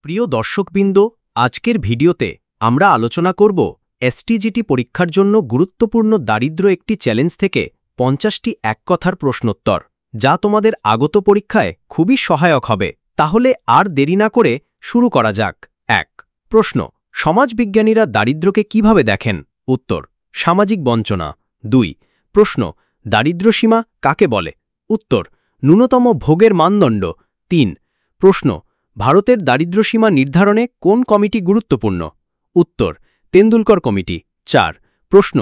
প্রিয় দর্শকবৃন্দ, আজকের ভিডিওতে আমরা আলোচনা করব এসটিজিটি পরীক্ষার জন্য গুরুত্বপূর্ণ দারিদ্র্য একটি চ্যালেঞ্জ থেকে 50টি এক কথার প্রশ্নোত্তর, যা তোমাদের আগত পরীক্ষায় খুবই সহায়ক হবে। তাহলে আর দেরি না করে শুরু করা যাক। 1. প্রশ্ন: সমাজবিজ্ঞানীরা দারিদ্র্যকে কিভাবে দেখেন? উত্তর: সামাজিক বঞ্চনা। 2. প্রশ্ন: দারিদ্র্যসীমা কাকে বলে? উত্তর: ন্যূনতম ভোগের মানদণ্ড। 3. প্রশ্ন: ভারতের দারিদ্র্যসীমা নির্ধারণে কোন কমিটি গুরুত্বপূর্ণ? উত্তর: তেন্ডুলকর কমিটি। 4. প্রশ্ন: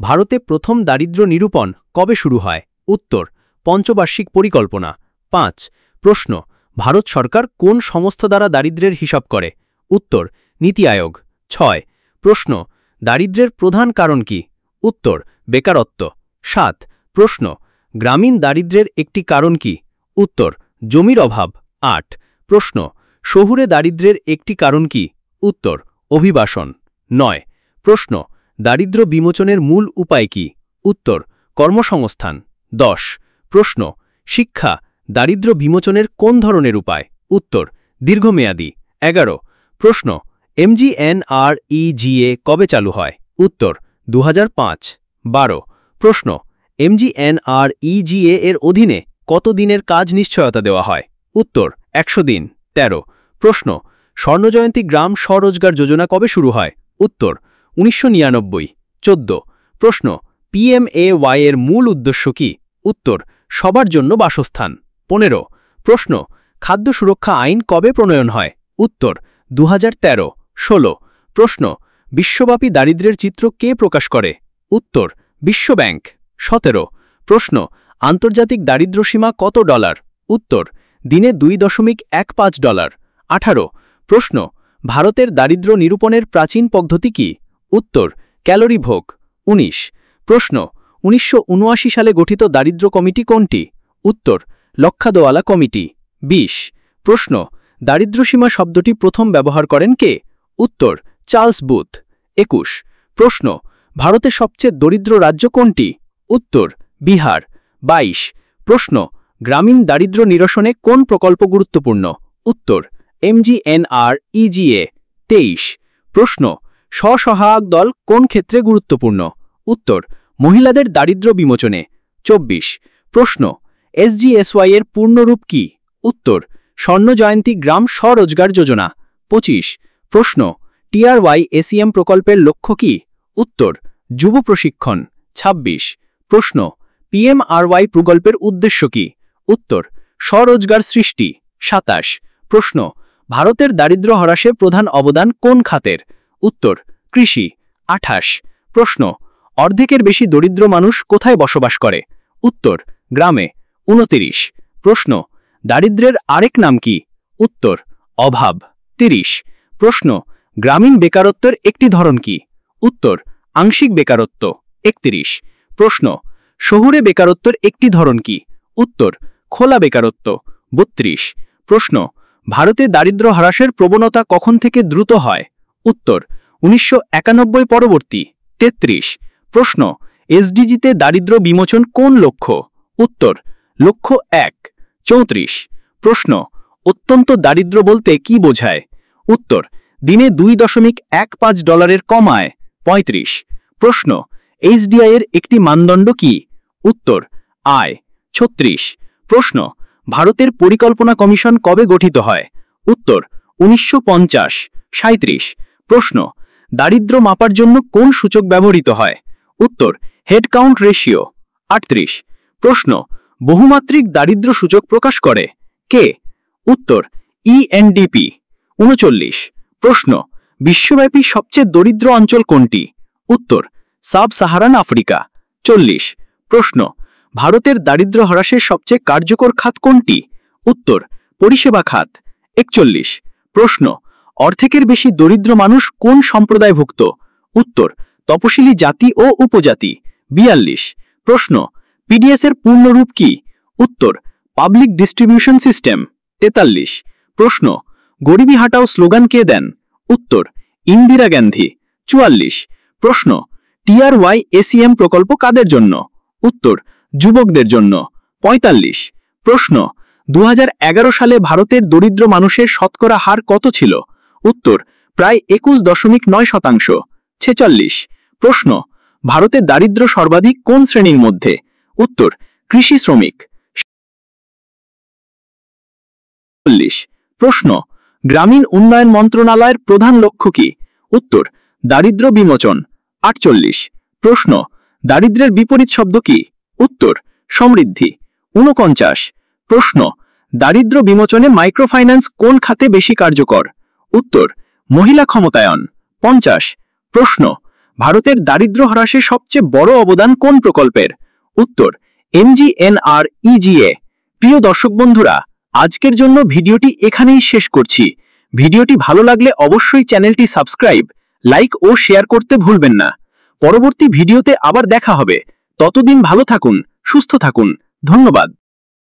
ভারতে প্রথম দারিদ্র্য নিরূপণ কবে শুরু হয়? উত্তর: পঞ্চবার্ষিক পরিকল্পনা। 5. প্রশ্ন: ভারত সরকার কোন সংস্থা দ্বারা দারিদ্র্যের হিসাব করে? উত্তর: নীতি আয়োগ। 6. প্রশ্ন: দারিদ্র্যের প্রধান কারণ কি? উত্তর: বেকারত্ব। 7. প্রশ্ন: গ্রামীণ দারিদ্র্যের একটি কারণ কি? উত্তর: জমির অভাব। 8. প্রশ্ন: শহুরে দারিদ্র্যের একটি কারণ কি? উত্তর: অভিবাসন। 9. প্রশ্ন: দারিদ্র্য বিমোচনের মূল উপায় কি? উত্তর: কর্মসংস্থান। 10. প্রশ্ন: শিক্ষা দারিদ্র্য বিমোচনের কোন ধরনের উপায়? উত্তর: দীর্ঘমেয়াদী। 11. প্রশ্ন: এমজিএনআরইজিএ কবে চালু হয়? উত্তর: 2005। 12. প্রশ্ন: এমজিএনআরইজিএ এর অধীনে কত দিনের কাজ নিশ্চয়তা দেওয়া হয়? উত্তর: 100 দিন। 13. প্রশ্ন: স্বর্ণজয়ন্তী গ্রাম স্বরোজগার যোজনা কবে শুরু হয়? উত্তর: 1999। 14. প্রশ্ন: পিএমএওয়াই এর মূল উদ্দেশ্য কি? উত্তর: সবার জন্য বাসস্থান। 15. প্রশ্ন: খাদ্য সুরক্ষা আইন কবে প্রণয়ন হয়? উত্তর: 2013। 16. প্রশ্ন: বিশ্বব্যাপী দারিদ্র্যের চিত্র কে প্রকাশ করে? উত্তর: বিশ্বব্যাংক। 17. প্রশ্ন: আন্তর্জাতিক দারিদ্র্যসীমা কত ডলার? উত্তর: দিনে $2.15। 18. প্রশ্ন: ভারতের দারিদ্র্য নিরূপণের প্রাচীন পদ্ধতি কি? উত্তর: ক্যালোরি ভোগ। 19. প্রশ্ন: 1979 সালে গঠিত দারিদ্র্য কমিটি কোনটি? উত্তর: লক্ষাদওয়ালা কমিটি। 20. প্রশ্ন: দারিদ্র্যসীমা শব্দটি প্রথম ব্যবহার করেন কে? উত্তর: চার্লস বুথ। 21. প্রশ্ন: ভারতের সবচেয়ে দরিদ্র রাজ্য কোনটি? উত্তর: বিহার। 22. প্রশ্ন: গ্রামীণ দারিদ্র্য নিরসনে কোন প্রকল্প গুরুত্বপূর্ণ? উত্তর: এমজিএনআরইজিএ। 23. প্রশ্ন: স্ব-সহায়ক দল কোন ক্ষেত্রে গুরুত্বপূর্ণ? উত্তর: মহিলাদের দারিদ্র্য বিমোচনে। 24. প্রশ্ন: এসজিএসওয়াই এর পূর্ণরূপ কি? উত্তর: স্বর্ণজয়ন্তী গ্রাম স্বরোজগার যোজনা। 25. প্রশ্ন: টিআরওয়াই-এসিএম প্রকল্পের লক্ষ্য কি? উত্তর: যুব প্রশিক্ষণ। 26. প্রশ্ন: পিএমআরওয়াই প্রকল্পের উদ্দেশ্য কি? উত্তর: স্বরোজগার সৃষ্টি। 27. প্রশ্ন: ভারতের দারিদ্র্য হ্রাসে প্রধান অবদান কোন খাতের? উত্তর: কৃষি। 28. প্রশ্ন: অর্ধেকের বেশি দরিদ্র মানুষ কোথায় বসবাস করে? উত্তর: গ্রামে। 29. প্রশ্ন: দারিদ্র্যের আরেক নাম কি? উত্তর: অভাব। 30. প্রশ্ন: গ্রামীণ বেকারত্বের একটি ধরন কি? উত্তর: আংশিক বেকারত্ব। 31. প্রশ্ন: শহুরে বেকারত্বের একটি ধরন কি? উত্তর: খোলা বেকারত্ব। 32. প্রশ্ন: ভারতে দারিদ্র্য হ্রাসের প্রবণতা কখন থেকে দ্রুত হয়? উত্তর: 1991 পরবর্তী। 33. প্রশ্ন: এসডিজিতে দারিদ্র্য বিমোচন কোন লক্ষ্য? উত্তর: লক্ষ্য 1। 34. প্রশ্ন: অত্যন্ত দারিদ্র্য বলতে কি বোঝায়? উত্তর: দিনে $2.15 কম আয়। 35. প্রশ্ন: এইচডিআই এর একটি মানদণ্ড কি? উত্তর: আয়। 36. প্রশ্ন: ভারতের পরিকল্পনা কমিশন কবে গঠিত হয়? উত্তর: 1950। 37. প্রশ্ন: দারিদ্র্য মাপার জন্য কোন সূচক ব্যবহৃত হয়? উত্তর: হেড কাউন্ট রেশিও। 38. প্রশ্ন: বহুমাত্রিক দারিদ্র্য সূচক প্রকাশ করে কে? উত্তর: ইএনডিপি। 39. প্রশ্ন: বিশ্বব্যাপী সবচেয়ে দরিদ্র অঞ্চল কোনটি? উত্তর: সাব সাহারান আফ্রিকা। 40. প্রশ্ন: ভারতের দারিদ্র্য হ্রাসের সবচেয়ে কার্যকর খাত কোনটি? উত্তর: পরিষেবা খাত। 41. প্রশ্ন: অর্ধেকের বেশি দরিদ্র মানুষ কোন সম্প্রদায়ভুক্ত? উত্তর: তপশিলি জাতি ও উপজাতি। 42. প্রশ্ন: পিডিএস এর পূর্ণরূপ কি? উত্তর: পাবলিক ডিস্ট্রিবিউশন সিস্টেম। 43. প্রশ্ন: গরিবি হাটাও স্লোগান কে দেন? উত্তর: ইন্দিরা গান্ধী। 44. প্রশ্ন: টিআরওয়াই-এসিএম প্রকল্প কাদের জন্য? উত্তর: যুবকদের জন্য। 45. প্রশ্ন: 2011 সালে ভারতের দরিদ্র মানুষের শতকরা হার কত ছিল? উত্তর প্রায় 21.9%। 46 প্রশ্ন, ভারতে দারিদ্র্য সর্বাধিক কোন শ্রেণীর মধ্যে? উত্তর কৃষি শ্রমিক। 40 প্রশ্ন, গ্রামীণ উন্নয়ন মন্ত্রণালয়ের প্রধান লক্ষ্য কি? উত্তর দারিদ্র্য বিমোচন। 48 প্রশ্ন, দারিদ্র্যের বিপরীত শব্দ কি? উত্তর সমৃদ্ধি। 49 প্রশ্ন, দারিদ্র্য বিমোচনে মাইক্রোফাইন্যান্স কোন খাতে বেশি কার্যকর? উত্তর মহিলা ক্ষমতায়ন। 50 প্রশ্ন, ভারতের দারিদ্র্য হ্রাসে সবচেয়ে বড় অবদান কোন প্রকল্পের? উত্তর MGNREGA। প্রিয় দর্শক বন্ধুরা, আজকের জন্য ভিডিওটি এখানেই শেষ করছি। ভিডিওটি ভালো লাগলে অবশ্যই চ্যানেলটি সাবস্ক্রাইব, লাইক ও শেয়ার করতে ভুলবেন না। পরবর্তী ভিডিওতে আবার দেখা হবে। ততদিন ভালো থাকুন, সুস্থ থাকুন। ধন্যবাদ।